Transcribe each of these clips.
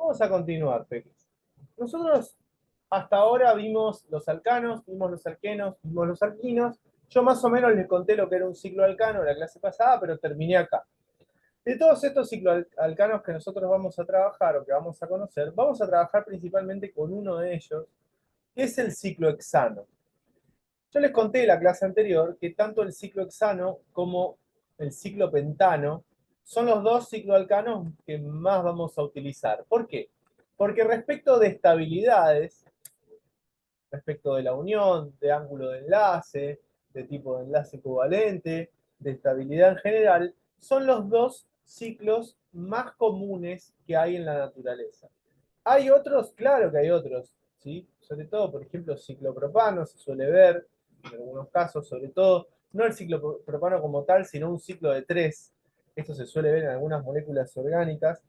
Vamos a continuar, Peque. Nosotros hasta ahora vimos los alcanos, vimos los alquenos, vimos los alquinos. Yo más o menos les conté lo que era un ciclo alcano la clase pasada, pero terminé acá. De todos estos cicloalcanos que nosotros vamos a trabajar o que vamos a conocer, vamos a trabajar principalmente con uno de ellos, que es el ciclo hexano. Yo les conté en la clase anterior que tanto el ciclo hexano como el ciclo pentano son los dos cicloalcanos que más vamos a utilizar. ¿Por qué? Porque respecto de estabilidades, respecto de la unión, de ángulo de enlace, de tipo de enlace covalente, de estabilidad en general, son los dos ciclos más comunes que hay en la naturaleza. ¿Hay otros? Claro que hay otros, ¿sí? Sobre todo, por ejemplo, ciclopropano se suele ver, en algunos casos, sobre todo, no el ciclopropano como tal, sino un ciclo de tres. Esto se suele ver en algunas moléculas orgánicas,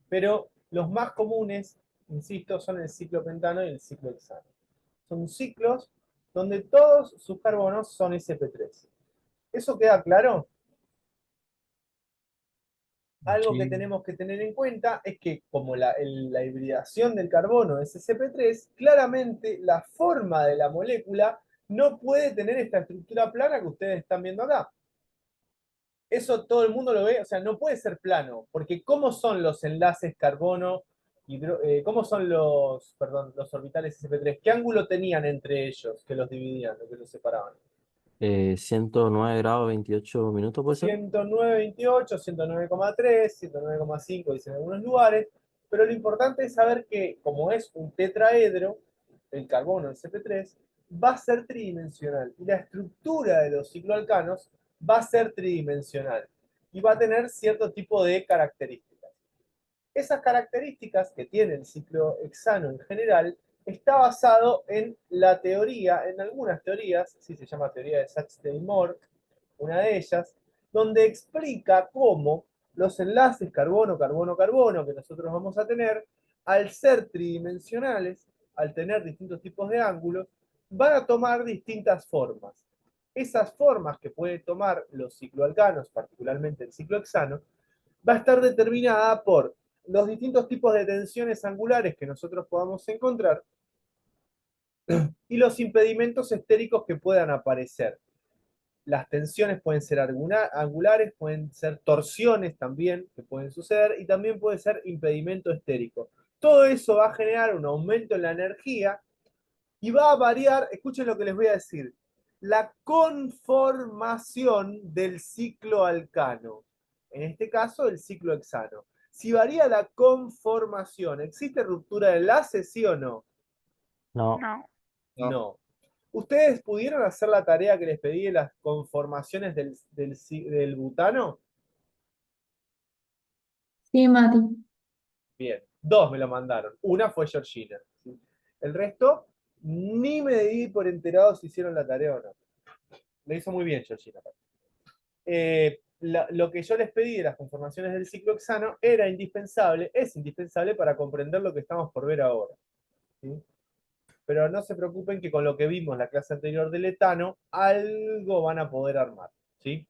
pero los más comunes, insisto, son el ciclo pentano y el ciclo hexano. Son ciclos donde todos sus carbonos son sp3. ¿Eso queda claro? Algo que Sí. tenemos que tener en cuenta es que como la hibridación del carbono es sp3, claramente la forma de la molécula no puede tener esta estructura plana que ustedes están viendo acá. Eso todo el mundo lo ve, o sea, no puede ser plano, porque ¿cómo son los enlaces carbono, cómo son perdón, los orbitales sp3? ¿Qué ángulo tenían entre ellos que los dividían, que los separaban? 109 grados 28 minutos, ¿puede ser? 109,28, 109,3, 109,5 dicen en algunos lugares, pero lo importante es saber que como es un tetraedro, el carbono, el CP3, va a ser tridimensional y la estructura de los cicloalcanos va a ser tridimensional y va a tener cierto tipo de características. Esas características que tiene el ciclo hexano en general está basado en la teoría, en algunas teorías, sí se llama teoría de Sachs-Delmore, una de ellas, donde explica cómo los enlaces carbono-carbono-carbono que nosotros vamos a tener, al ser tridimensionales, al tener distintos tipos de ángulos, van a tomar distintas formas. Esas formas que pueden tomar los cicloalcanos, particularmente el ciclohexano, va a estar determinada por los distintos tipos de tensiones angulares que nosotros podamos encontrar y los impedimentos estéricos que puedan aparecer. Las tensiones pueden ser angulares, pueden ser torsiones también que pueden suceder y también puede ser impedimento estérico. Todo eso va a generar un aumento en la energía y va a variar, escuchen lo que les voy a decir, la conformación del ciclo alcano. En este caso, el ciclo hexano. Si varía la conformación, ¿existe ruptura de enlace, sí o no? No. No. No. No. ¿Ustedes pudieron hacer la tarea que les pedí de las conformaciones del butano? Sí, Mati. Bien, dos me lo mandaron. Una fue Georgina. ¿Sí? El resto, ni me di por enterado si hicieron la tarea o no. Lo hizo muy bien Georgina. Lo que yo les pedí de las conformaciones del ciclo hexano era indispensable, es indispensable para comprender lo que estamos por ver ahora. ¿Sí? Pero no se preocupen que con lo que vimos en la clase anterior del etano, algo van a poder armar. ¿Sí?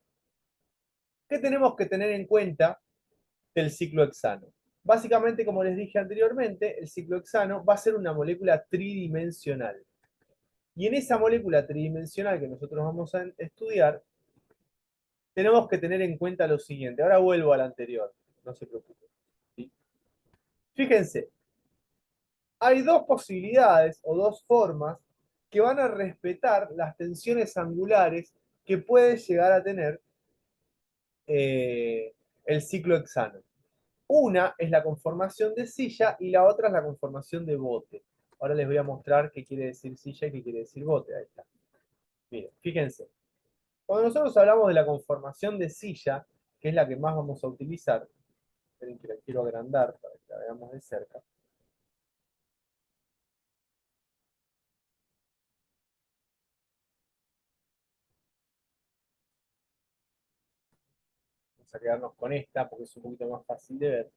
¿Qué tenemos que tener en cuenta del ciclo hexano? Básicamente, como les dije anteriormente, el ciclo hexano va a ser una molécula tridimensional. Y en esa molécula tridimensional que nosotros vamos a estudiar, tenemos que tener en cuenta lo siguiente. Ahora vuelvo al anterior, no se preocupen. ¿Sí? Fíjense, hay dos posibilidades o dos formas que van a respetar las tensiones angulares que puede llegar a tener el ciclo hexano. Una es la conformación de silla y la otra es la conformación de bote. Ahora les voy a mostrar qué quiere decir silla y qué quiere decir bote. Ahí está. Miren, fíjense. Cuando nosotros hablamos de la conformación de silla, que es la que más vamos a utilizar, esperen que la quiero agrandar para que la veamos de cerca. Vamos a quedarnos con esta porque es un poquito más fácil de ver.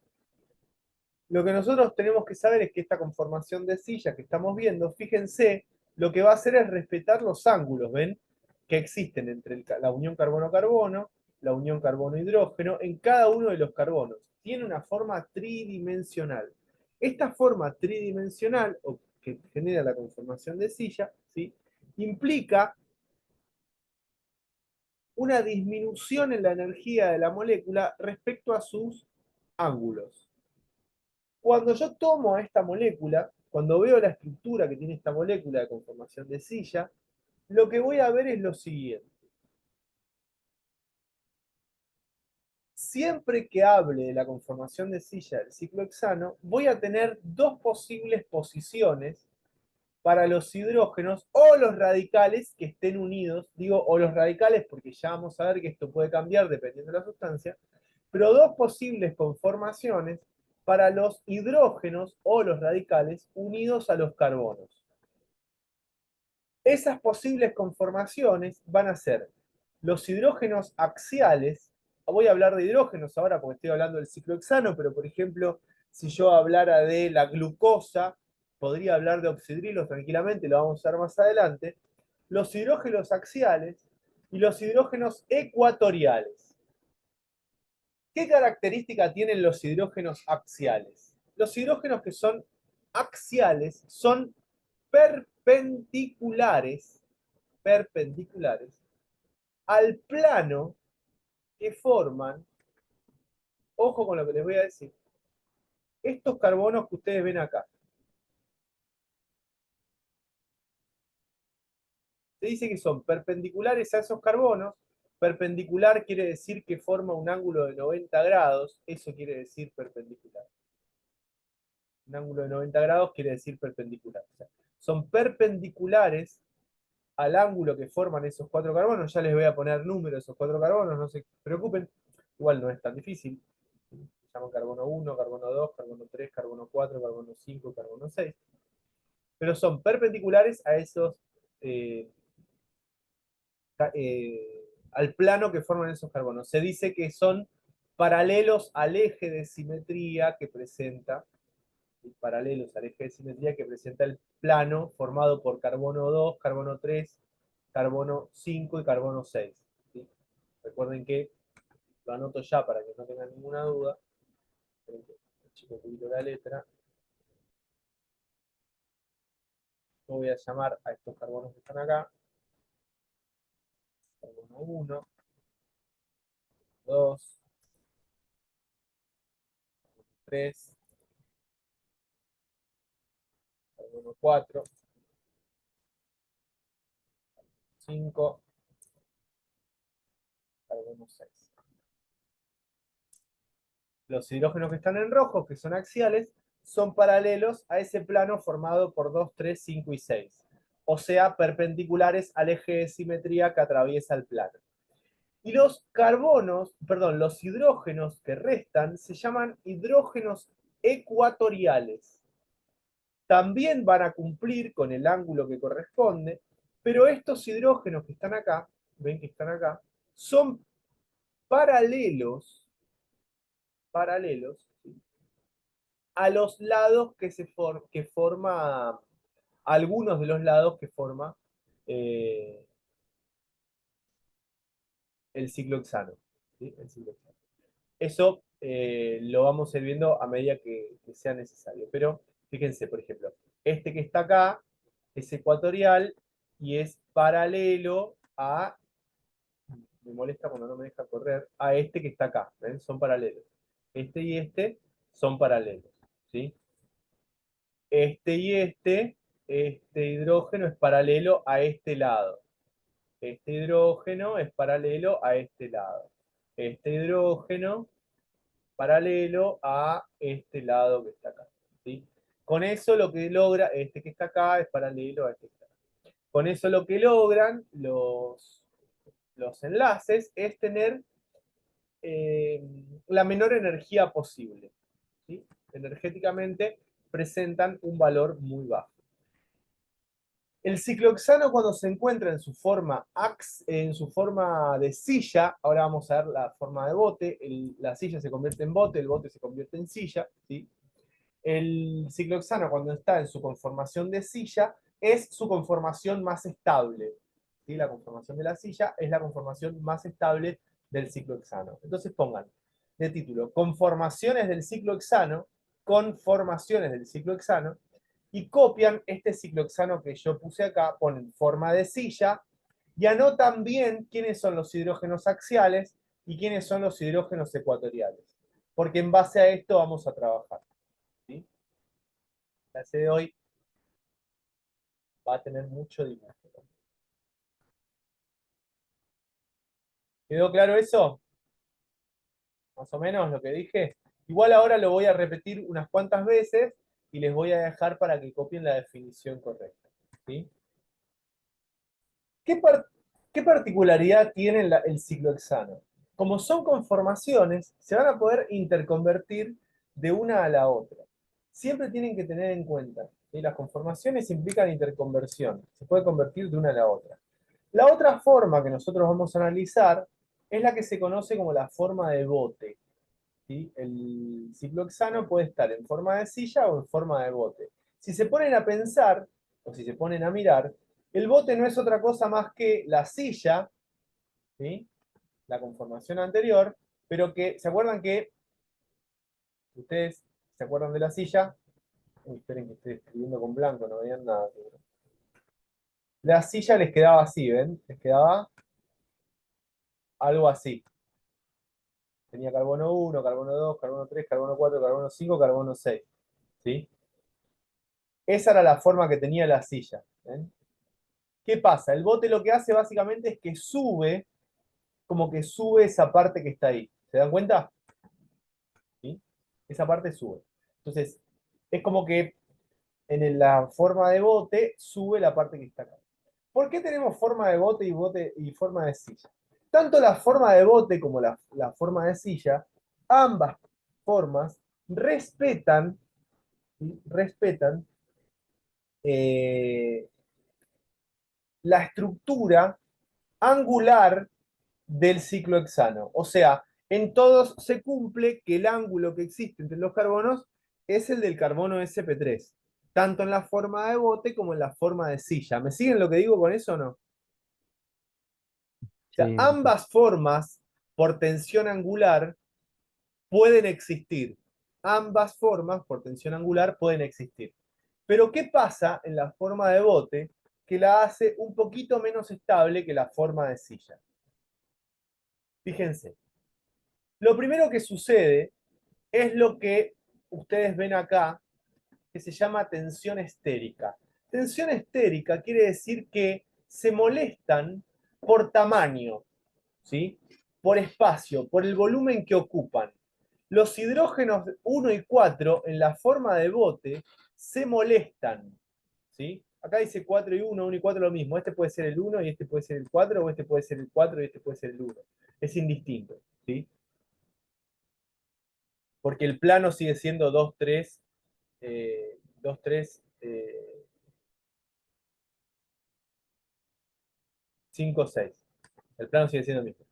Lo que nosotros tenemos que saber es que esta conformación de silla que estamos viendo, fíjense, lo que va a hacer es respetar los ángulos, ¿ven? Que existen entre la unión carbono-carbono, la unión carbono-hidrógeno, en cada uno de los carbonos. Tiene una forma tridimensional. Esta forma tridimensional, o que genera la conformación de silla, ¿sí? Implica una disminución en la energía de la molécula respecto a sus ángulos. Cuando yo tomo a esta molécula, cuando veo la estructura que tiene esta molécula de conformación de silla, lo que voy a ver es lo siguiente. Siempre que hable de la conformación de silla del ciclohexano, voy a tener dos posibles posiciones para los hidrógenos o los radicales que estén unidos. Digo, o los radicales porque ya vamos a ver que esto puede cambiar dependiendo de la sustancia, pero dos posibles conformaciones para los hidrógenos o los radicales unidos a los carbonos. Esas posibles conformaciones van a ser los hidrógenos axiales. Voy a hablar de hidrógenos ahora porque estoy hablando del ciclohexano, pero por ejemplo, si yo hablara de la glucosa, podría hablar de oxidrilos tranquilamente, lo vamos a ver más adelante. Los hidrógenos axiales y los hidrógenos ecuatoriales. ¿Qué característica tienen los hidrógenos axiales? Los hidrógenos que son axiales son perpendiculares al plano que forman, ojo con lo que les voy a decir, estos carbonos que ustedes ven acá. Se dice que son perpendiculares a esos carbonos. Perpendicular quiere decir que forma un ángulo de 90 grados. Eso quiere decir perpendicular. Un ángulo de 90 grados quiere decir perpendicular. O sea, son perpendiculares al ángulo que forman esos cuatro carbonos. Ya les voy a poner números de esos cuatro carbonos, no se preocupen. Igual no es tan difícil. Se llaman carbono 1, carbono 2, carbono 3, carbono 4, carbono 5, carbono 6. Pero son perpendiculares a esos, al plano que forman esos carbonos. Se dice que son paralelos al eje de simetría que presenta, el plano formado por carbono 2, carbono 3, carbono 5 y carbono 6. ¿Sí? Recuerden que lo anoto ya para que no tengan ninguna duda. Chico, un poquito la letra. Yo voy a llamar a estos carbonos que están acá. Carbono 1, 2, 3, carbono 4, 5, carbono 6. Los hidrógenos que están en rojo, que son axiales, son paralelos a ese plano formado por 2, 3, 5 y 6. O sea, perpendiculares al eje de simetría que atraviesa el plano. Y los carbonos, perdón, los hidrógenos que restan se llaman hidrógenos ecuatoriales. También van a cumplir con el ángulo que corresponde, pero estos hidrógenos que están acá, ven que están acá, son paralelos, ¿sí? A los lados que forma, algunos de los lados que forma eh, el ciclohexano. ¿Sí? El ciclohexano. Eso lo vamos a ir viendo a medida que sea necesario. Pero fíjense, por ejemplo, este que está acá es ecuatorial y es paralelo a, me molesta cuando no me deja correr, a este que está acá. ¿Ven? Son paralelos. Este y este son paralelos. ¿Sí? Este y este hidrógeno es paralelo a este lado. Este hidrógeno es paralelo a este lado. Este hidrógeno paralelo a este lado que está acá. ¿Sí? Con eso lo que logra, este que está acá es paralelo a este que está acá. Con eso lo que logran los enlaces es tener la menor energía posible. ¿Sí? Energéticamente presentan un valor muy bajo. El ciclohexano cuando se encuentra en su forma de silla, ahora vamos a ver la forma de bote, la silla se convierte en bote, el bote se convierte en silla, ¿sí? El ciclohexano cuando está en su conformación de silla es su conformación más estable. ¿Sí? La conformación de la silla es la conformación más estable del ciclohexano. Entonces pongan de título, conformaciones del ciclohexano, conformaciones del ciclohexano y copian este ciclohexano que yo puse acá, ponen forma de silla y anotan bien quiénes son los hidrógenos axiales y quiénes son los hidrógenos ecuatoriales. Porque en base a esto vamos a trabajar. ¿Sí? La clase de hoy va a tener mucho dibujo. ¿Quedó claro eso? Más o menos lo que dije. Igual ahora lo voy a repetir unas cuantas veces y les voy a dejar para que copien la definición correcta. ¿Sí? ¿Qué, qué particularidad tiene el ciclohexano? Como son conformaciones, se van a poder interconvertir de una a la otra. Siempre tienen que tener en cuenta que las conformaciones implican interconversión. Se puede convertir de una a la otra. La otra forma que nosotros vamos a analizar es la que se conoce como la forma de bote. ¿Sí? El ciclohexano puede estar en forma de silla o en forma de bote. Si se ponen a pensar, o si se ponen a mirar, el bote no es otra cosa más que la silla, ¿sí? La conformación anterior, pero que, ¿se acuerdan que ustedes se acuerdan de la silla? Uy, esperen que estoy escribiendo con blanco, no veían nada. La silla les quedaba así, ¿ven? Les quedaba algo así. Tenía carbono 1, carbono 2, carbono 3, carbono 4, carbono 5, carbono 6. ¿Sí? Esa era la forma que tenía la silla. ¿Ven? ¿Qué pasa? El bote lo que hace básicamente es que sube, como que sube esa parte que está ahí. ¿Se dan cuenta? ¿Sí? Esa parte sube. Entonces, es como que en la forma de bote sube la parte que está acá. ¿Por qué tenemos forma de bote y forma de silla? Tanto la forma de bote como la forma de silla, ambas formas respetan, ¿sí? Respetan eh, la estructura angular del ciclohexano. O sea, en todos se cumple que el ángulo que existe entre los carbonos es el del carbono sp3, tanto en la forma de bote como en la forma de silla. ¿Me siguen lo que digo con eso o no? O sea, Sí, profe. ambas formas por tensión angular pueden existir. Ambas formas por tensión angular pueden existir. Pero ¿qué pasa en la forma de bote que la hace un poquito menos estable que la forma de silla? Fíjense, lo primero que sucede es lo que ustedes ven acá, que se llama tensión estérica. Tensión estérica quiere decir que se molestan por tamaño, ¿sí? Por espacio, por el volumen que ocupan. Los hidrógenos 1 y 4 en la forma de bote se molestan, ¿sí? Acá dice 4 y 1, 1 y 4 lo mismo. Este puede ser el 1 y este puede ser el 4, o este puede ser el 4 y este puede ser el 1. Es indistinto, ¿sí? Porque el plano sigue siendo 2, 3, 2, 3, 5, 6. El plano sigue siendo el mismo.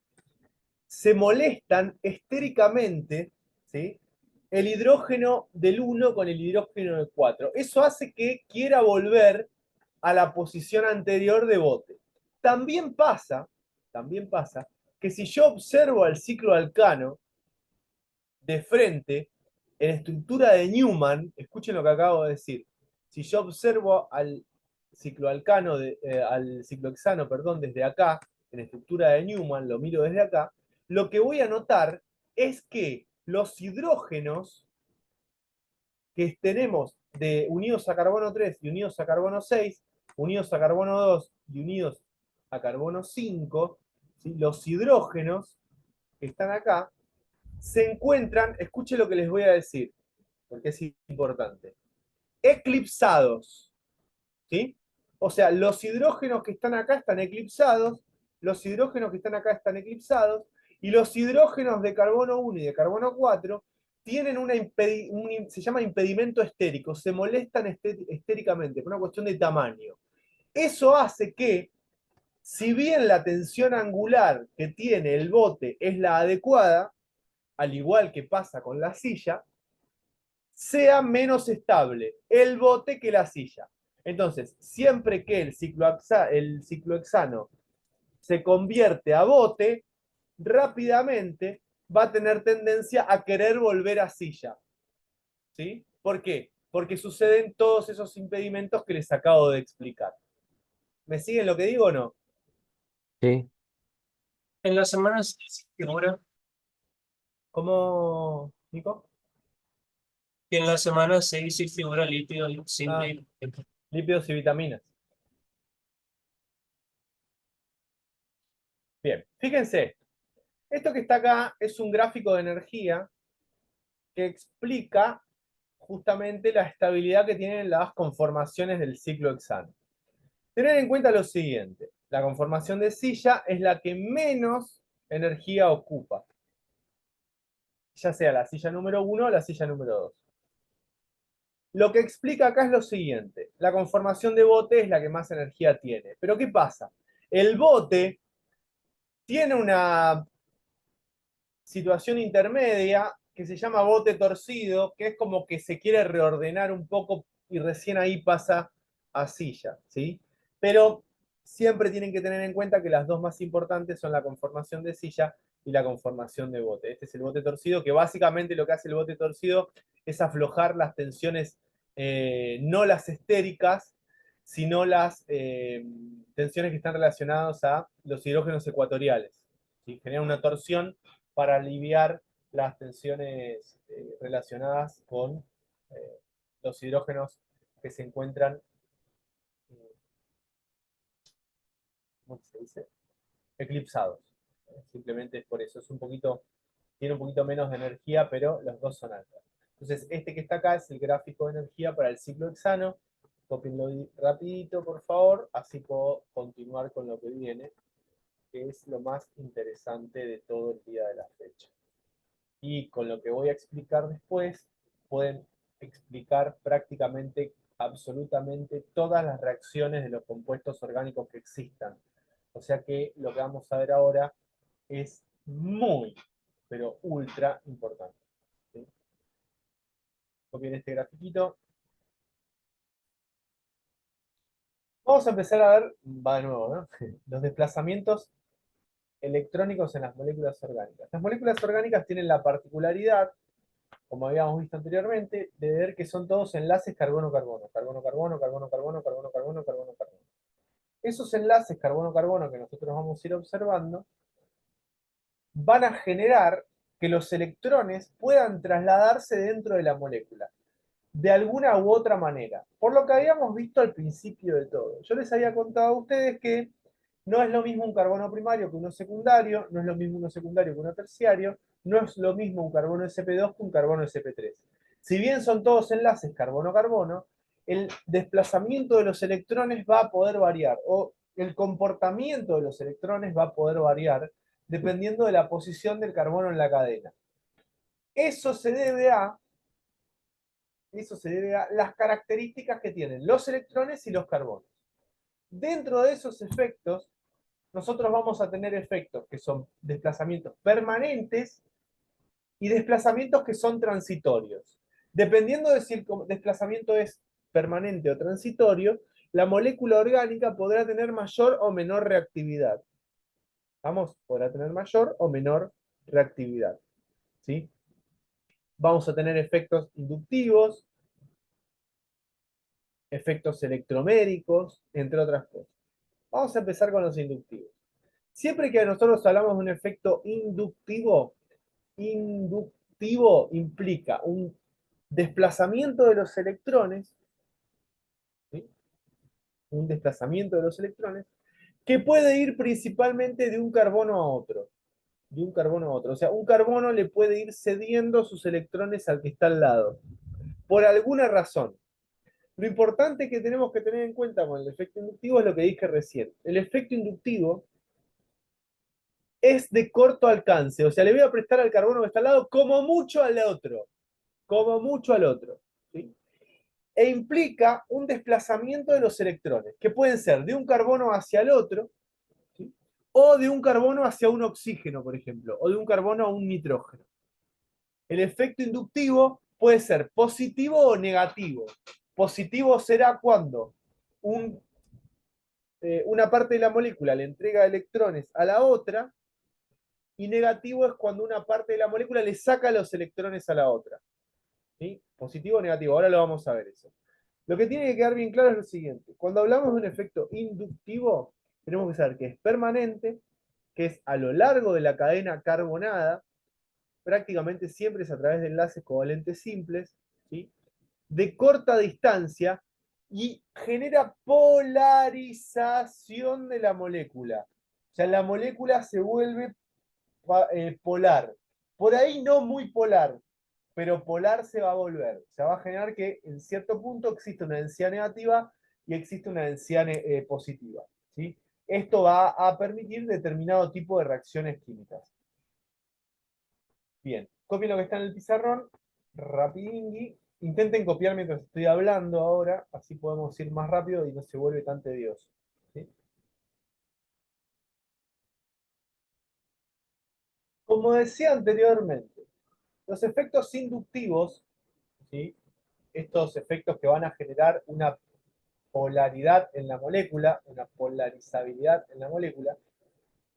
Se molestan estéricamente, ¿sí? El hidrógeno del 1 con el hidrógeno del 4. Eso hace que quiera volver a la posición anterior de bote. También pasa que si yo observo al cicloalcano de frente, en estructura de Newman, escuchen lo que acabo de decir, si yo observo al ciclohexano, perdón, desde acá, en estructura de Newman, lo miro desde acá, lo que voy a notar es que los hidrógenos que tenemos de unidos a carbono 3 y unidos a carbono 6, unidos a carbono 2 y unidos a carbono 5, ¿sí? Los hidrógenos que están acá se encuentran, escuche lo que les voy a decir, porque es importante, eclipsados, ¿sí? O sea, los hidrógenos que están acá están eclipsados, los hidrógenos que están acá están eclipsados, y los hidrógenos de carbono 1 y de carbono 4 tienen se llama impedimento estérico, se molestan estéricamente por una cuestión de tamaño. Eso hace que, si bien la tensión angular que tiene el bote es la adecuada, al igual que pasa con la silla, sea menos estable el bote que la silla. Entonces, siempre que el ciclohexano se convierte a bote, rápidamente va a tener tendencia a querer volver a silla. ¿sí? ¿Por qué? Porque suceden todos esos impedimentos que les acabo de explicar. ¿Me siguen lo que digo o no? Sí, En la semana 6 figura, ¿Cómo, Nico? y en la semana 6 sí figura lípido Ah, simple. lípidos y vitaminas. Bien, fíjense, esto que está acá es un gráfico de energía que explica justamente la estabilidad que tienen las conformaciones del ciclo hexano. Tener en cuenta lo siguiente, la conformación de silla es la que menos energía ocupa, ya sea la silla número 1 o la silla número 2. Lo que explica acá es lo siguiente, la conformación de bote es la que más energía tiene. Pero ¿qué pasa? El bote tiene una situación intermedia que se llama bote torcido, que es como que se quiere reordenar un poco y recién ahí pasa a silla, ¿sí? Pero siempre tienen que tener en cuenta que las dos más importantes son la conformación de silla y la conformación de bote. Este es el bote torcido, que básicamente lo que hace el bote torcido es aflojar las tensiones, no las estéricas, sino las tensiones que están relacionadas a los hidrógenos ecuatoriales. ¿Sí? Genera una torsión para aliviar las tensiones relacionadas con eh, los hidrógenos que se encuentran, eh, ¿cómo se dice? Eclipsados. Simplemente es por eso, es un poquito, tiene un poquito menos de energía, pero los dos son altas. Entonces, este que está acá es el gráfico de energía para el ciclo hexano. Copienlo rapidito, por favor, así puedo continuar con lo que viene, que es lo más interesante de todo el día de la fecha. Y con lo que voy a explicar después, pueden explicar prácticamente, absolutamente todas las reacciones de los compuestos orgánicos que existan. O sea que lo que vamos a ver ahora es muy, pero ultra importante. ¿Sí? Copien este grafiquito. Vamos a empezar a ver, va de nuevo, ¿no? Los desplazamientos electrónicos en las moléculas orgánicas. Las moléculas orgánicas tienen la particularidad, como habíamos visto anteriormente, de ver que son todos enlaces carbono-carbono, carbono-carbono, carbono-carbono, carbono-carbono, carbono-carbono. Esos enlaces carbono-carbono que nosotros vamos a ir observando van a generar que los electrones puedan trasladarse dentro de la molécula, de alguna u otra manera. Por lo que habíamos visto al principio de todo. Yo les había contado a ustedes que no es lo mismo un carbono primario que uno secundario, no es lo mismo uno secundario que uno terciario, no es lo mismo un carbono sp2 que un carbono sp3. Si bien son todos enlaces carbono-carbono, el desplazamiento de los electrones va a poder variar, o el comportamiento de los electrones va a poder variar dependiendo de la posición del carbono en la cadena. Eso se debe a, eso se debe a las características que tienen los electrones y los carbonos. Dentro de esos efectos, nosotros vamos a tener efectos que son desplazamientos permanentes y desplazamientos que son transitorios. Dependiendo de si el desplazamiento es permanente o transitorio, la molécula orgánica podrá tener mayor o menor reactividad. Vamos, podrá tener mayor o menor reactividad. ¿Sí? Vamos a tener efectos inductivos, efectos electroméricos, entre otras cosas. Vamos a empezar con los inductivos. Siempre que nosotros hablamos de un efecto inductivo, inductivo implica un desplazamiento de los electrones, ¿sí? Un desplazamiento de los electrones, que puede ir principalmente de un carbono a otro. De un carbono a otro. O sea, un carbono le puede ir cediendo sus electrones al que está al lado. Por alguna razón. Lo importante que tenemos que tener en cuenta con el efecto inductivo es lo que dije recién. El efecto inductivo es de corto alcance. O sea, le voy a prestar al carbono que está al lado como mucho al otro. Como mucho al otro. ¿Sí? E implica un desplazamiento de los electrones, que pueden ser de un carbono hacia el otro, ¿sí? O de un carbono hacia un oxígeno, por ejemplo, o de un carbono a un nitrógeno. El efecto inductivo puede ser positivo o negativo. Positivo será cuando una parte de la molécula le entrega electrones a la otra, y negativo es cuando una parte de la molécula le saca los electrones a la otra. ¿Sí? Positivo o negativo, ahora lo vamos a ver eso. Lo que tiene que quedar bien claro es lo siguiente. Cuando hablamos de un efecto inductivo, tenemos que saber que es permanente, que es a lo largo de la cadena carbonada, prácticamente siempre es a través de enlaces covalentes simples, ¿sí? De corta distancia y genera polarización de la molécula. O sea, la molécula se vuelve polar. Por ahí no muy polar, pero polar se va a volver. Se va a generar que en cierto punto existe una densidad negativa y existe una densidad positiva. ¿Sí? Esto va a permitir determinado tipo de reacciones químicas. Bien, copien lo que está en el pizarrón, rapidingui. Intenten copiar mientras estoy hablando ahora, así podemos ir más rápido y no se vuelve tan tedioso. ¿Sí? Como decía anteriormente, los efectos inductivos, ¿sí? Estos efectos que van a generar una polaridad en la molécula, una polarizabilidad en la molécula,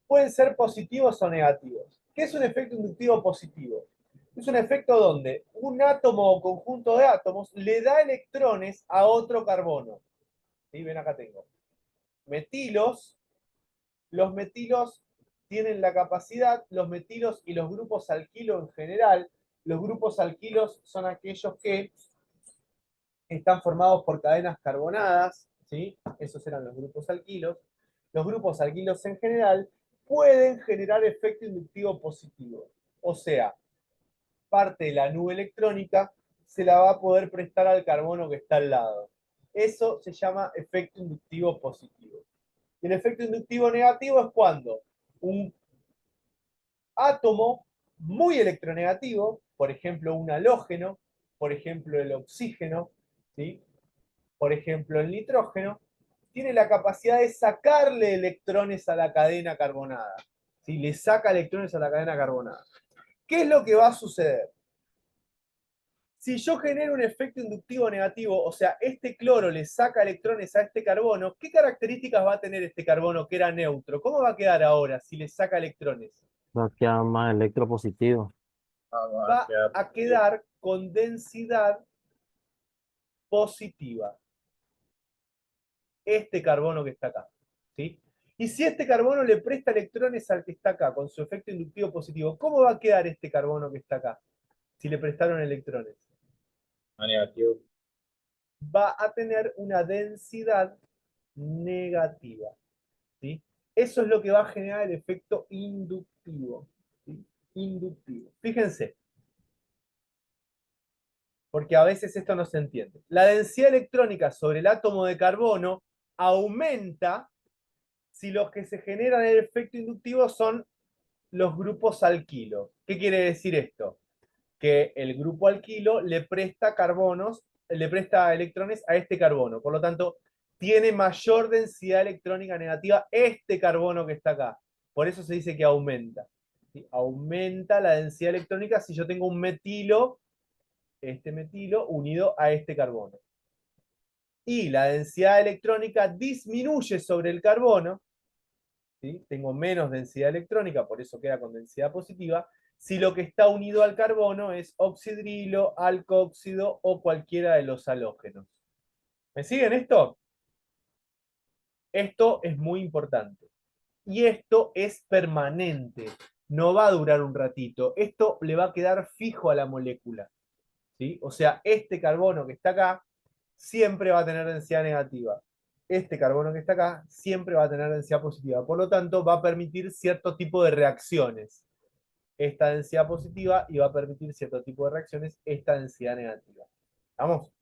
pueden ser positivos o negativos. ¿Qué es un efecto inductivo positivo? Es un efecto donde un átomo o conjunto de átomos le da electrones a otro carbono. ¿Sí? Ven, acá tengo metilos. Los metilos tienen la capacidad, los metilos y los grupos alquilo en general, los grupos alquilos son aquellos que están formados por cadenas carbonadas, ¿sí? Esos eran los grupos alquilos. Los grupos alquilos en general pueden generar efecto inductivo positivo. O sea, parte de la nube electrónica se la va a poder prestar al carbono que está al lado. Eso se llama efecto inductivo positivo. Y el efecto inductivo negativo es cuando un átomo muy electronegativo, por ejemplo un halógeno, por ejemplo el oxígeno, ¿sí? Por ejemplo el nitrógeno, tiene la capacidad de sacarle electrones a la cadena carbonada. ¿Sí? Le saca electrones a la cadena carbonada. ¿Qué es lo que va a suceder? Si yo genero un efecto inductivo negativo, o sea, este cloro le saca electrones a este carbono, ¿qué características va a tener este carbono que era neutro? ¿Cómo va a quedar ahora si le saca electrones? Va a quedar más electropositivo. Va a quedar con densidad positiva. Este carbono que está acá. ¿Sí? Y si este carbono le presta electrones al que está acá, con su efecto inductivo positivo, ¿cómo va a quedar este carbono que está acá? Si le prestaron electrones. Negativo. Va a tener una densidad negativa. ¿Sí? Eso es lo que va a generar el efecto inductivo. ¿Sí? Inductivo. Fíjense, porque a veces esto no se entiende. La densidad electrónica sobre el átomo de carbono aumenta si los que se generan el efecto inductivo son los grupos alquilo. ¿Qué quiere decir esto? Que el grupo alquilo le presta carbonos, le presta electrones a este carbono. Por lo tanto, tiene mayor densidad electrónica negativa este carbono que está acá. Por eso se dice que aumenta. ¿Sí? Aumenta la densidad electrónica si yo tengo un metilo, este metilo, unido a este carbono. Y la densidad electrónica disminuye sobre el carbono, ¿sí? Tengo menos densidad electrónica, por eso queda con densidad positiva, si lo que está unido al carbono es oxidrilo, alcohóxido o cualquiera de los halógenos. ¿Me siguen esto? Esto es muy importante. Y esto es permanente. No va a durar un ratito. Esto le va a quedar fijo a la molécula. ¿Sí? O sea, este carbono que está acá siempre va a tener densidad negativa. Este carbono que está acá siempre va a tener densidad positiva. Por lo tanto, va a permitir cierto tipo de reacciones. Esta densidad positiva y va a permitir cierto tipo de reacciones, esta densidad negativa. ¿Vamos?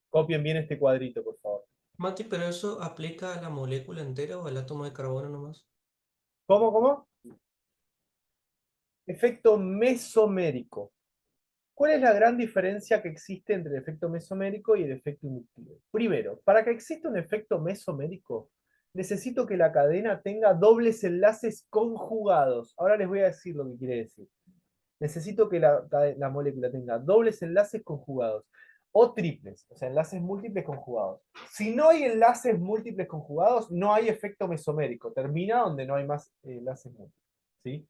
Copien bien este cuadrito, por favor. Mati, pero eso aplica a la molécula entera o al átomo de carbono nomás. ¿Cómo, cómo? Efecto mesomérico. ¿Cuál es la gran diferencia que existe entre el efecto mesomérico y el efecto inductivo? Primero, para que exista un efecto mesomérico, necesito que la cadena tenga dobles enlaces conjugados. Ahora les voy a decir lo que quiere decir. Necesito que la molécula tenga dobles enlaces conjugados o triples, o sea, enlaces múltiples conjugados. Si no hay enlaces múltiples conjugados, no hay efecto mesomérico. Termina donde no hay más enlaces múltiples. ¿Sí?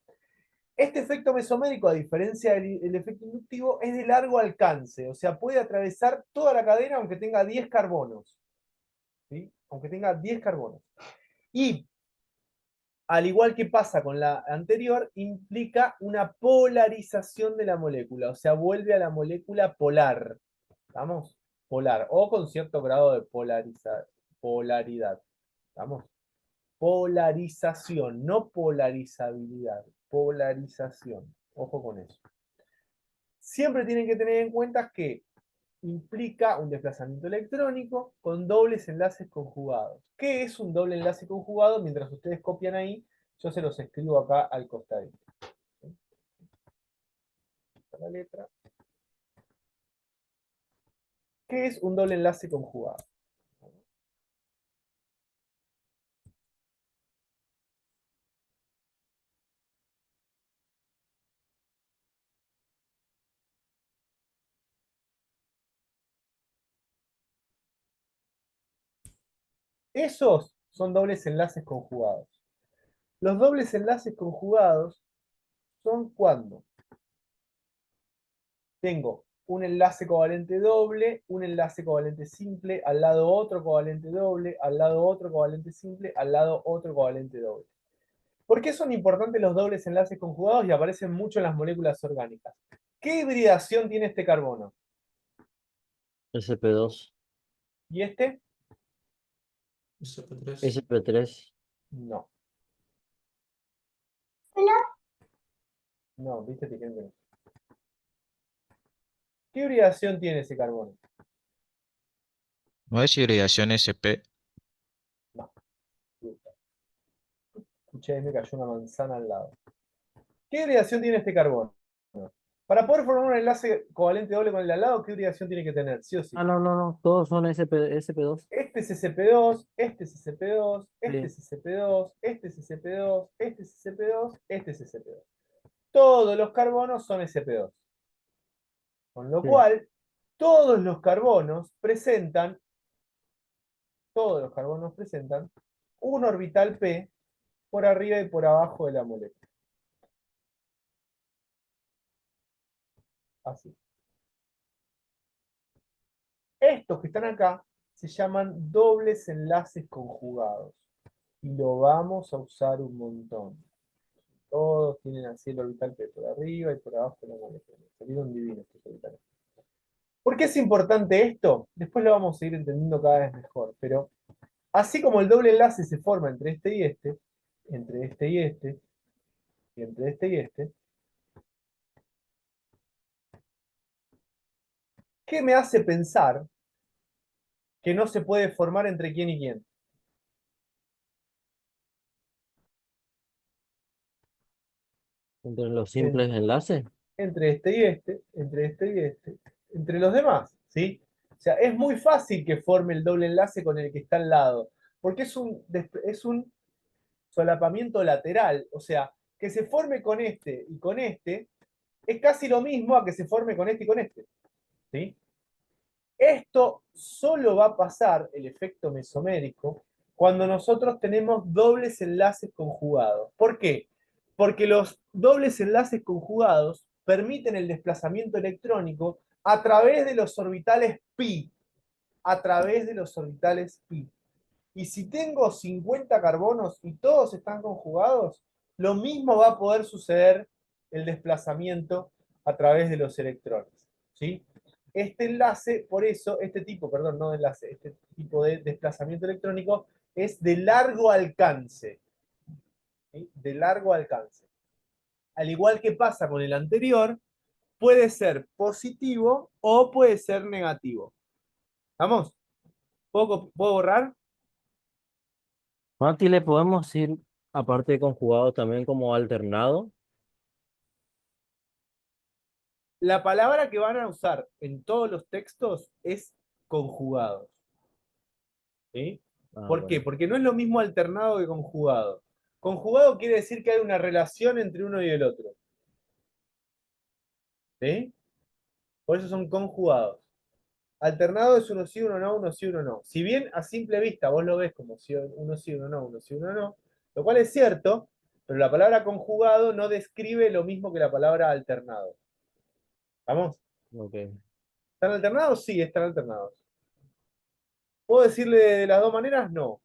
Este efecto mesomérico, a diferencia del efecto inductivo, es de largo alcance, o sea, puede atravesar toda la cadena aunque tenga 10 carbonos. ¿Sí? Aunque tenga 10 carbonos. Y, al igual que pasa con la anterior, implica una polarización de la molécula, o sea, vuelve a la molécula polar. ¿Estamos? Polar, o con cierto grado de polaridad. ¿Estamos? Polarización, no polarizabilidad, polarización. Ojo con eso. Siempre tienen que tener en cuenta que implica un desplazamiento electrónico con dobles enlaces conjugados. ¿Qué es un doble enlace conjugado? Mientras ustedes copian ahí, yo se los escribo acá al costadito. La letra. ¿Qué es un doble enlace conjugado? Esos son dobles enlaces conjugados. Los dobles enlaces conjugados son cuando tengo un enlace covalente doble, un enlace covalente simple, al lado otro covalente doble, al lado otro covalente simple, al lado otro covalente doble. ¿Por qué son importantes los dobles enlaces conjugados y aparecen mucho en las moléculas orgánicas? ¿Qué hibridación tiene este carbono? SP2, ¿Y este? SP3. SP3, No. No, viste, te quedé. ¿Qué hibridación tiene ese carbono? ¿No es hibridación SP? No. Escuché, me cayó una manzana al lado. ¿Qué hibridación tiene este carbono? Para poder formar un enlace covalente doble con el de al lado, ¿qué hibridación tiene que tener? Sí o sí. Ah, no, no, no, todos son SP2. Este es SP2, este es SP2, este Sí, es SP2, este es SP2, este es SP2, este es SP2. Todos los carbonos son SP2. Con lo sí, cual, todos los carbonos presentan un orbital p por arriba y por abajo de la molécula. Así. Estos que están acá se llaman dobles enlaces conjugados. Y lo vamos a usar un montón. Todos tienen así el orbital p por arriba y por abajo de la molécula. Salieron divinos estos orbitales. ¿Por qué es importante esto? Después lo vamos a ir entendiendo cada vez mejor. Pero así como el doble enlace se forma entre este y este, entre este y este, y entre este y este, ¿qué me hace pensar que no se puede formar entre quién y quién? entre los En- simples enlaces. entre este y este, entre este y este, entre los demás, ¿sí? O sea, es muy fácil que forme el doble enlace con el que está al lado, porque es un solapamiento lateral, o sea, que se forme con este y con este es casi lo mismo a que se forme con este y con este, ¿sí? Esto solo va a pasar, el efecto mesomérico, cuando nosotros tenemos dobles enlaces conjugados. ¿Por qué? Porque los dobles enlaces conjugados permiten el desplazamiento electrónico a través de los orbitales pi, a través de los orbitales pi. Y si tengo 50 carbonos y todos están conjugados, lo mismo va a poder suceder el desplazamiento a través de los electrones. ¿Sí? Este enlace, por eso, este tipo, perdón, no de enlace, este tipo de desplazamiento electrónico es de largo alcance. ¿Sí? De largo alcance. Al igual que pasa con el anterior, puede ser positivo o puede ser negativo. ¿Vamos? ¿Puedo borrar? Mati, le podemos ir, aparte de conjugado, también como alternado. La palabra que van a usar en todos los textos es conjugados. ¿Sí? Ah, ¿Por qué? bueno. Porque no es lo mismo alternado que conjugado. Conjugado quiere decir que hay una relación entre uno y el otro. ¿Sí? Por eso son conjugados. Alternado es uno sí, uno no, uno sí, uno no. Si bien a simple vista vos lo ves como si uno sí, uno no, uno sí, uno no, lo cual es cierto, Pero la palabra conjugado no describe lo mismo que la palabra alternado. ¿Vamos? Ok. ¿Están alternados? Sí, están alternados. ¿Puedo decirle de las dos maneras? No.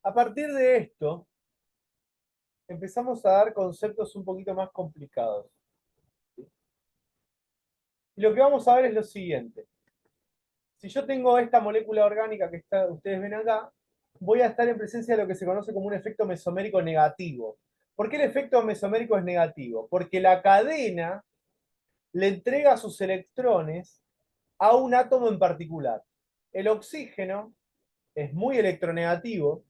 A partir de esto, empezamos a dar conceptos un poquito más complicados. Y lo que vamos a ver es lo siguiente. Si yo tengo esta molécula orgánica que ustedes ven acá, voy a estar en presencia de lo que se conoce como un efecto mesomérico negativo. ¿Por qué el efecto mesomérico es negativo? Porque la cadena le entrega sus electrones a un átomo en particular. El oxígeno es muy electronegativo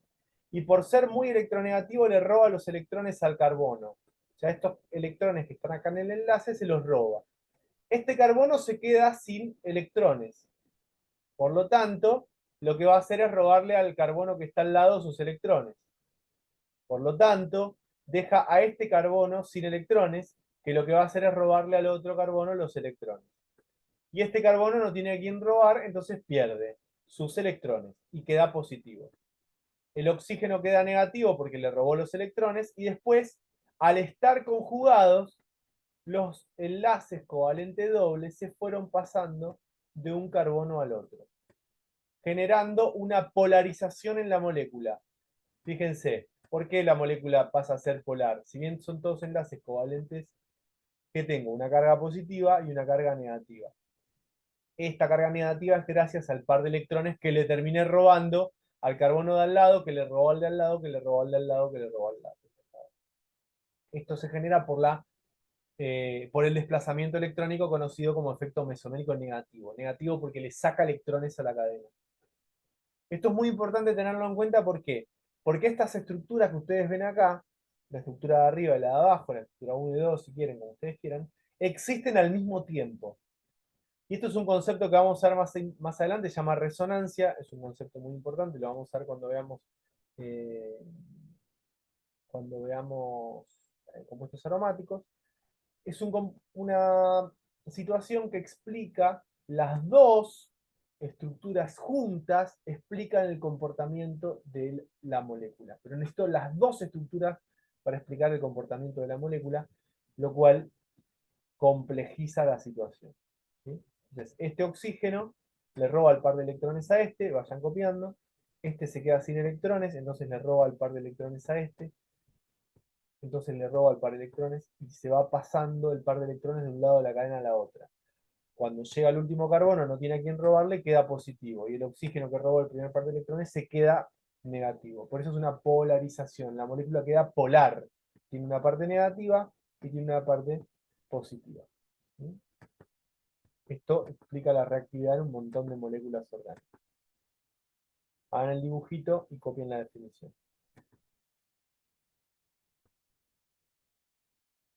y por ser muy electronegativo le roba los electrones al carbono. O sea, estos electrones que están acá en el enlace se los roba. Este carbono se queda sin electrones. Por lo tanto, lo que va a hacer es robarle al carbono que está al lado sus electrones. Por lo tanto, deja a este carbono sin electrones, que lo que va a hacer es robarle al otro carbono los electrones. Y este carbono no tiene a quién robar, entonces pierde sus electrones y queda positivo. El oxígeno queda negativo porque le robó los electrones y después, al estar conjugados, los enlaces covalente doble se fueron pasando de un carbono al otro, generando una polarización en la molécula. Fíjense, ¿por qué la molécula pasa a ser polar? Si bien son todos enlaces covalentes, que tengo una carga positiva y una carga negativa. Esta carga negativa es gracias al par de electrones que le terminé robando al carbono de al lado, que le robó al de al lado, que le robó al de al lado, que le robó al lado. Esto se genera por el desplazamiento electrónico conocido como efecto mesomérico negativo. Negativo porque le saca electrones a la cadena. Esto es muy importante tenerlo en cuenta, ¿por qué? Porque estas estructuras que ustedes ven acá, la estructura de arriba y la de abajo, la estructura 1 y 2, si quieren, como ustedes quieran, existen al mismo tiempo. Y esto es un concepto que vamos a ver más adelante, se llama resonancia, es un concepto muy importante, lo vamos a ver eh, cuando veamos compuestos aromáticos. Es una situación que explica las dos estructuras juntas, explican el comportamiento de la molécula. Pero necesito las dos estructuras para explicar el comportamiento de la molécula, lo cual complejiza la situación. ¿Sí? Entonces, este oxígeno le roba el par de electrones a este, vayan copiando, este se queda sin electrones, entonces le roba el par de electrones a este, entonces le roba el par de electrones y se va pasando el par de electrones de un lado de la cadena a la otra. Cuando llega el último carbono, no tiene a quién robarle, queda positivo. Y el oxígeno que robó el primer par de electrones se queda negativo. Por eso es una polarización. La molécula queda polar. Tiene una parte negativa y tiene una parte positiva. ¿Sí? Esto explica la reactividad de un montón de moléculas orgánicas. Hagan el dibujito y copien la definición.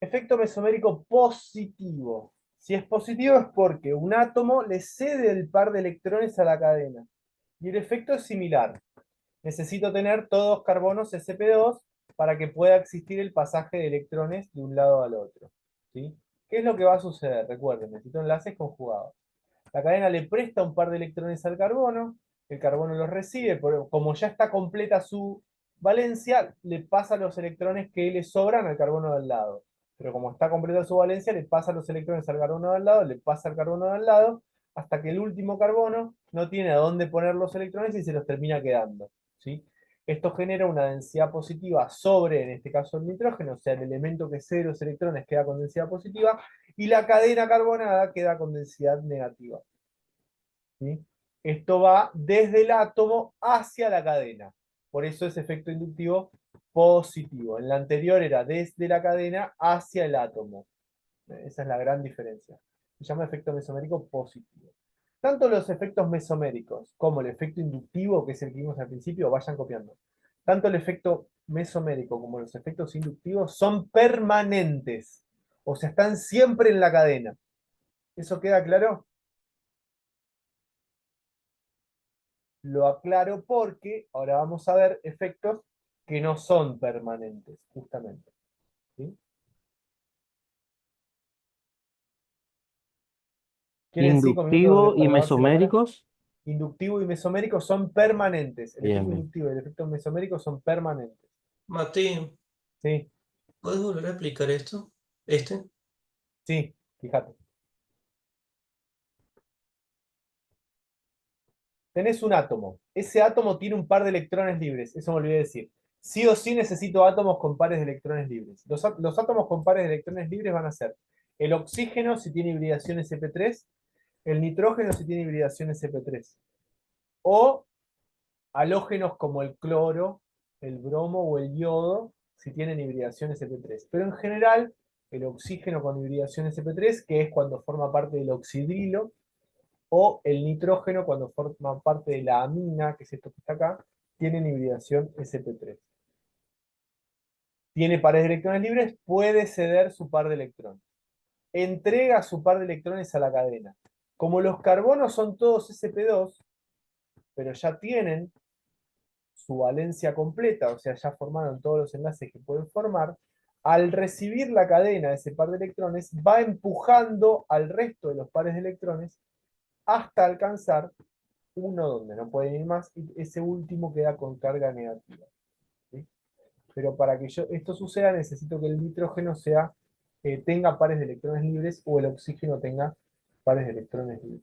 Efecto mesomérico positivo. Si es positivo es porque un átomo le cede el par de electrones a la cadena. Y el efecto es similar. Necesito tener todos carbonos sp2 para que pueda existir el pasaje de electrones de un lado al otro. ¿Sí? ¿Qué es lo que va a suceder? Recuerden, necesito enlaces conjugados. La cadena le presta un par de electrones al carbono, el carbono los recibe, pero como ya está completa su valencia, le pasa los electrones que le sobran al carbono de al lado. Pero como está completa su valencia, le pasa los electrones al carbono de al lado, le pasa al carbono de al lado, hasta que el último carbono no tiene a dónde poner los electrones y se los termina quedando. ¿Sí? Esto genera una densidad positiva sobre, en este caso, el nitrógeno, o sea, el elemento que cede los electrones queda con densidad positiva, y la cadena carbonada queda con densidad negativa. ¿Sí? Esto va desde el átomo hacia la cadena. Por eso es efecto inductivo positivo. En la anterior era desde la cadena hacia el átomo. Esa es la gran diferencia. Se llama efecto mesomérico positivo. Tanto los efectos mesoméricos como el efecto inductivo, que es el que vimos al principio, vayan copiando. Tanto el efecto mesomérico como los efectos inductivos son permanentes. O sea, están siempre en la cadena. ¿Eso queda claro? Lo aclaro porque ahora vamos a ver efectos que no son permanentes, justamente. ¿Sí? ¿Quieren 5 minutos Inductivo y para grabar su cámara? mesoméricos. Inductivo y mesomérico son permanentes. El Bien, efecto bien. inductivo y el efecto mesomérico son permanentes. Mati, Sí, ¿puedes volver a explicar esto? ¿Este? sí, fíjate. Tenés un átomo. Ese átomo tiene un par de electrones libres. Eso me olvidé decir. Sí o sí necesito átomos con pares de electrones libres. Los átomos con pares de electrones libres van a ser el oxígeno si tiene hibridación sp3, el nitrógeno si tiene hibridación sp3. O halógenos como el cloro, el bromo o el yodo si tienen hibridación sp3. Pero en general, el oxígeno con hibridación sp3, que es cuando forma parte del oxidrilo, o el nitrógeno cuando forma parte de la amina, que es esto que está acá, tienen hibridación sp3. Tiene pares de electrones libres, puede ceder su par de electrones. Entrega su par de electrones a la cadena. Como los carbonos son todos sp2, pero ya tienen su valencia completa, o sea, ya formaron todos los enlaces que pueden formar, al recibir la cadena ese par de electrones, va empujando al resto de los pares de electrones hasta alcanzar uno donde no pueden ir más, y ese último queda con carga negativa. ¿Sí? Pero para que esto suceda, necesito que el nitrógeno tenga pares de electrones libres o el oxígeno tenga pares de electrones libres.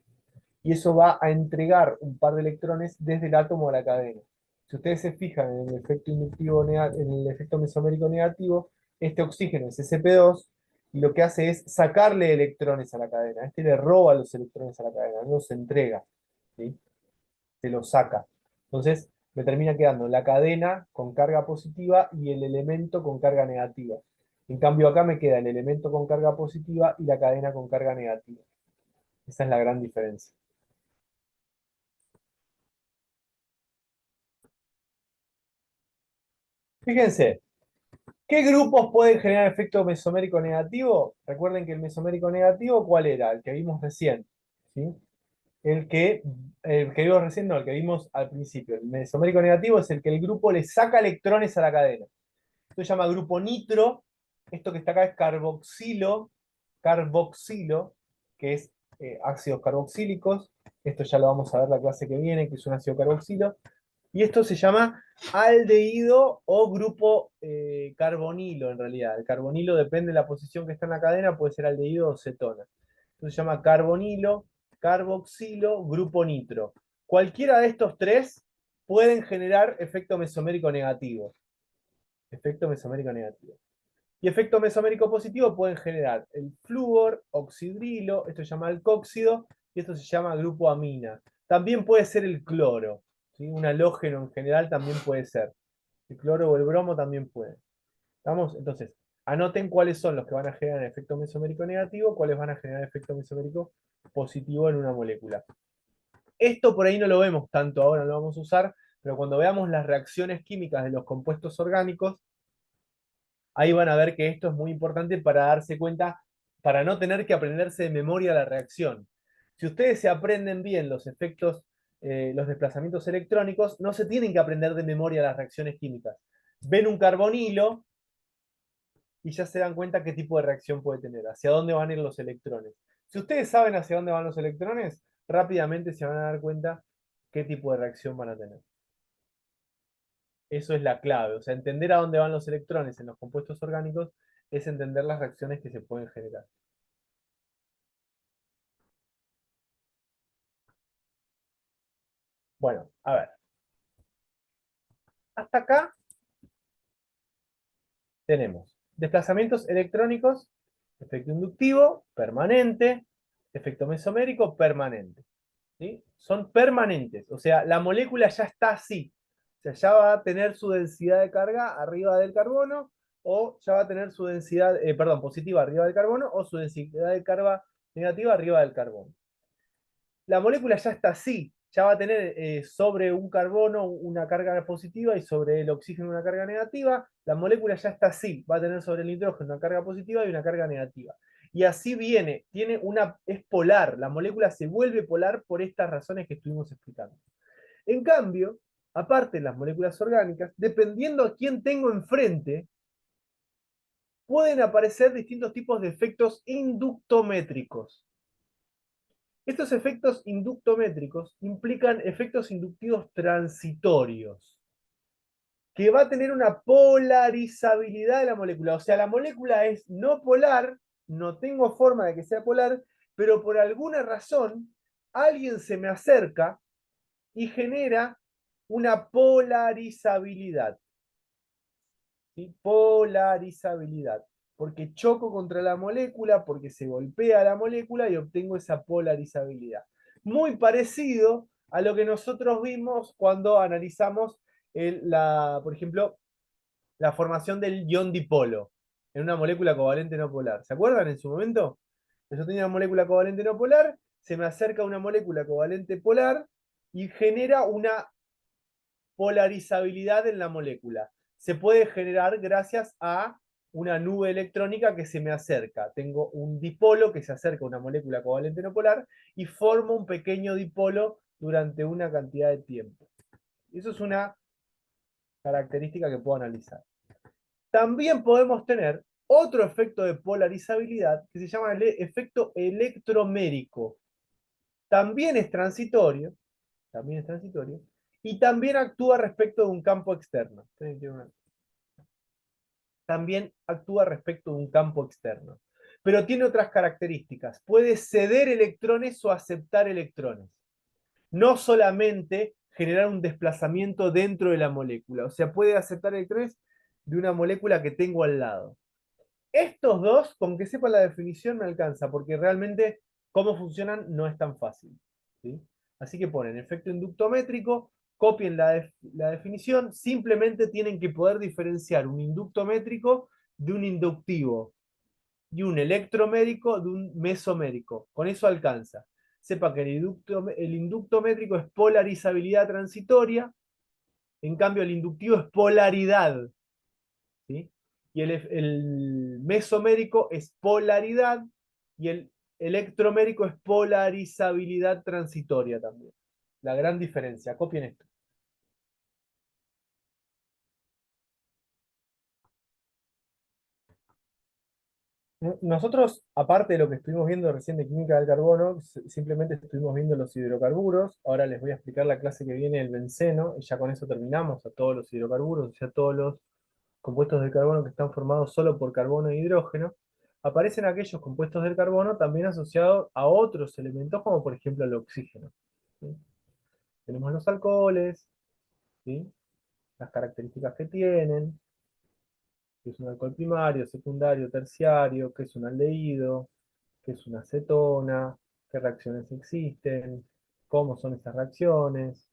Y eso va a entregar un par de electrones desde el átomo a la cadena. Si ustedes se fijan en el efecto inductivo, en el efecto mesomérico negativo, este oxígeno es sp2 y lo que hace es sacarle electrones a la cadena. Este le roba los electrones a la cadena, no los entrega. ¿Sí? Se los saca. Entonces me termina quedando la cadena con carga positiva y el elemento con carga negativa. En cambio acá me queda el elemento con carga positiva y la cadena con carga negativa. Esa es la gran diferencia. Fíjense, ¿qué grupos pueden generar efecto mesomérico negativo? Recuerden que el mesomérico negativo, ¿cuál era? El que vimos recién. ¿Sí? El que, vimos recién, no, el que vimos al principio. El mesomérico negativo es el que el grupo le saca electrones a la cadena. Esto se llama grupo nitro. Esto que está acá es carboxilo, que es ácidos carboxílicos. Esto ya lo vamos a ver la clase que viene, que es un ácido carboxilo. Y esto se llama aldehído o grupo carbonilo, en realidad. El carbonilo depende de la posición que está en la cadena, puede ser aldehído o cetona. Entonces se llama carbonilo, carboxilo, grupo nitro. Cualquiera de estos tres pueden generar efecto mesomérico negativo. Efecto mesomérico negativo. Y efecto mesomérico positivo pueden generar el flúor, oxidrilo, esto se llama alcóxido, y esto se llama grupo amina. También puede ser el cloro, ¿sí? Un halógeno en general también puede ser. El cloro o el bromo también puede. ¿Estamos? Entonces, anoten cuáles son los que van a generar efecto mesomérico negativo, cuáles van a generar efecto mesomérico positivo en una molécula. Esto por ahí no lo vemos tanto ahora, no lo vamos a usar, pero cuando veamos las reacciones químicas de los compuestos orgánicos, ahí van a ver que esto es muy importante para darse cuenta, para no tener que aprenderse de memoria la reacción. Si ustedes se aprenden bien los efectos, los desplazamientos electrónicos, no se tienen que aprender de memoria las reacciones químicas. Ven un carbonilo y ya se dan cuenta qué tipo de reacción puede tener, hacia dónde van a ir los electrones. Si ustedes saben hacia dónde van los electrones, rápidamente se van a dar cuenta qué tipo de reacción van a tener. Eso es la clave. O sea, entender a dónde van los electrones en los compuestos orgánicos es entender las reacciones que se pueden generar. Bueno, a ver. Hasta acá tenemos desplazamientos electrónicos, efecto inductivo, permanente, efecto mesomérico, permanente. ¿Sí? Son permanentes. O sea, la molécula ya está así. O sea, ya va a tener su densidad de carga arriba del carbono, o ya va a tener su densidad, positiva arriba del carbono, o su densidad de carga negativa arriba del carbono. La molécula ya está así, ya va a tener sobre un carbono una carga positiva y sobre el oxígeno una carga negativa. La molécula ya está así, va a tener sobre el nitrógeno una carga positiva y una carga negativa. Y así viene, es polar, la molécula se vuelve polar por estas razones que estuvimos explicando. En cambio, aparte de las moléculas orgánicas, dependiendo a quién tengo enfrente, pueden aparecer distintos tipos de efectos inductométricos. Estos efectos inductométricos implican efectos inductivos transitorios, que va a tener una polarizabilidad de la molécula. O sea, la molécula es no polar, no tengo forma de que sea polar, pero por alguna razón alguien se me acerca y genera una polarizabilidad. ¿Sí? Polarizabilidad. Porque choco contra la molécula, porque se golpea la molécula y obtengo esa polarizabilidad. Muy parecido a lo que nosotros vimos cuando analizamos por ejemplo, la formación del ion dipolo en una molécula covalente no polar. ¿Se acuerdan en su momento? Yo tenía una molécula covalente no polar, se me acerca una molécula covalente polar y genera una polarizabilidad en la molécula. Se puede generar gracias a una nube electrónica que se me acerca. Tengo un dipolo que se acerca a una molécula covalente no polar y forma un pequeño dipolo durante una cantidad de tiempo. Eso es una característica que puedo analizar. También podemos tener otro efecto de polarizabilidad que se llama el efecto electromérico. También es transitorio, y también actúa respecto de un campo externo. También actúa respecto de un campo externo. Pero tiene otras características. Puede ceder electrones o aceptar electrones. No solamente generar un desplazamiento dentro de la molécula. O sea, puede aceptar electrones de una molécula que tengo al lado. Estos dos, con que sepa la definición, me alcanza, porque realmente cómo funcionan no es tan fácil. ¿Sí? Así que ponen efecto inductométrico, copien la definición, simplemente tienen que poder diferenciar un inductométrico de un inductivo y un electrométrico de un mesomérico. Con eso alcanza. Sepa que el inductométrico es polarizabilidad transitoria, en cambio el inductivo es polaridad. ¿Sí? Y el mesomérico es polaridad y el electromérico es polarizabilidad transitoria también. La gran diferencia. Copien esto. Nosotros, aparte de lo que estuvimos viendo recién de química del carbono, simplemente estuvimos viendo los hidrocarburos. Ahora les voy a explicar la clase que viene, el benceno, y ya con eso terminamos a todos los hidrocarburos, o sea, todos los compuestos de carbono que están formados solo por carbono e hidrógeno. Aparecen aquellos compuestos del carbono también asociados a otros elementos, como por ejemplo el oxígeno. ¿Sí? Tenemos los alcoholes, ¿sí? Las características que tienen, que es un alcohol primario, secundario, terciario, que es un aldehído, que es una acetona, qué reacciones existen, cómo son esas reacciones,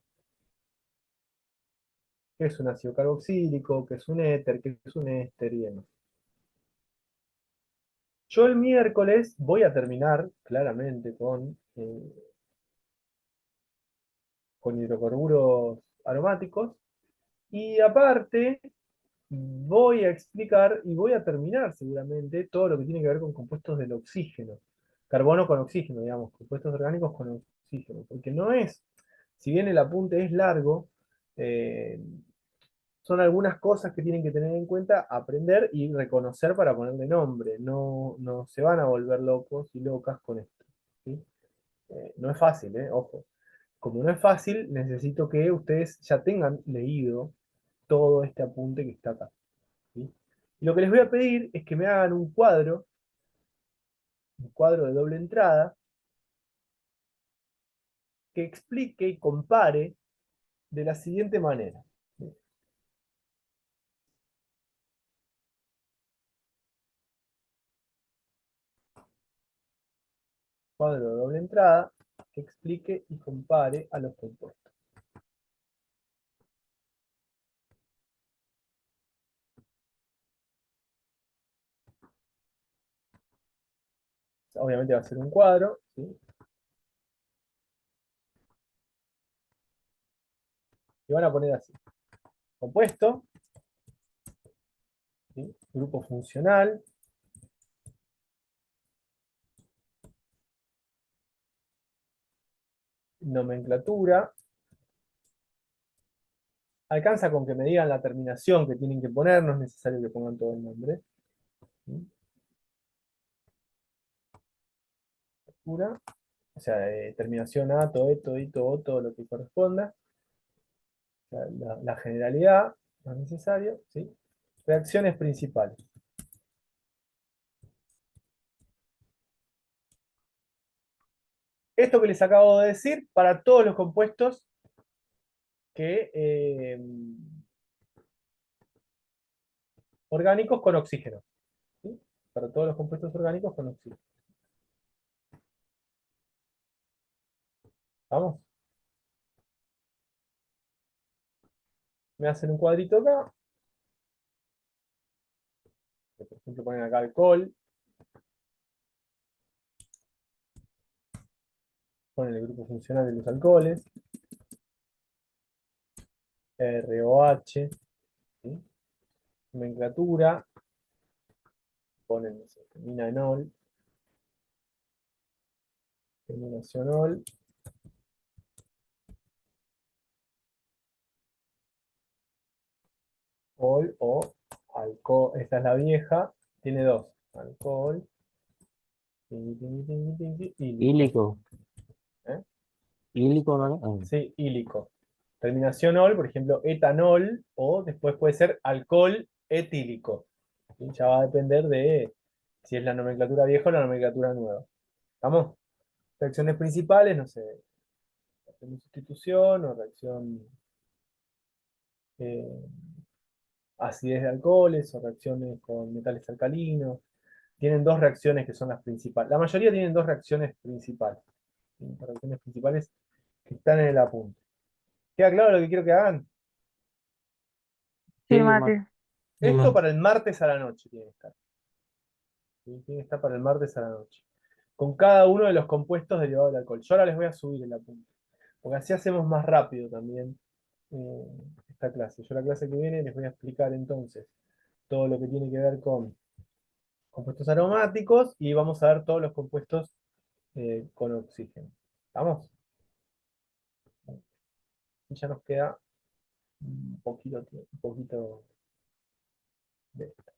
qué es un ácido carboxílico, qué es un éter, qué es un éster y demás. Yo el miércoles voy a terminar claramente con hidrocarburos aromáticos y aparte voy a explicar y voy a terminar seguramente todo lo que tiene que ver con compuestos del oxígeno. Carbono con oxígeno, digamos, compuestos orgánicos con oxígeno. Porque no es, si bien el apunte es largo, eh, son algunas cosas que tienen que tener en cuenta, aprender y reconocer para ponerle nombre. No, no se van a volver locos y locas con esto. ¿Sí? No es fácil, ojo. Como no es fácil, necesito que ustedes ya tengan leído todo este apunte que está acá. ¿Sí? Y lo que les voy a pedir es que me hagan un cuadro de doble entrada, que explique y compare de la siguiente manera. Cuadro de doble entrada, que explique y compare a los compuestos. Obviamente va a ser un cuadro, ¿sí? Y van a poner así. Compuesto, ¿sí? Grupo funcional, nomenclatura. Alcanza con que me digan la terminación que tienen que poner, no es necesario que pongan todo el nombre. ¿Sí? O sea, terminación A, todo, todo lo que corresponda. O sea, la generalidad, no es necesario, ¿sí? Reacciones principales. Esto que les acabo de decir, para todos los compuestos que, orgánicos con oxígeno. ¿Sí? Para todos los compuestos orgánicos con oxígeno. ¿Vamos? Me hacen un cuadrito acá. Por ejemplo, ponen acá alcohol. Ponen el grupo funcional de los alcoholes. ROH. ¿Sí? Nomenclatura. Ponen, no sé, terminanol. Terminacionol. Alcohol o alcohol. Esta es la vieja. Tiene dos. Alcohol. Ílico. Ílico. ¿Eh? Ílico, ¿no? Sí, ílico. Terminación ol, por ejemplo, etanol, o después puede ser alcohol etílico. Y ya va a depender de si es la nomenclatura vieja o la nomenclatura nueva. ¿Vamos? Reacciones principales, no sé, reacción de sustitución o reacción eh, acidez de alcoholes o reacciones con metales alcalinos. Tienen dos reacciones que son las principales. La mayoría tienen dos reacciones principales. ¿Sí? Dos reacciones principales que están en el apunte. ¿Queda claro lo que quiero que hagan? Sí, Sí, Mati. Y Esto más. para el martes a la noche tiene que estar. ¿Sí? Tiene que estar para el martes a la noche. Con cada uno de los compuestos derivados del alcohol. Yo ahora les voy a subir el apunte. Porque así hacemos más rápido también eh, esta clase. Yo la clase que viene les voy a explicar entonces todo lo que tiene que ver con compuestos aromáticos y vamos a ver todos los compuestos con oxígeno. ¿Vamos? Y ya nos queda un poquito de esto.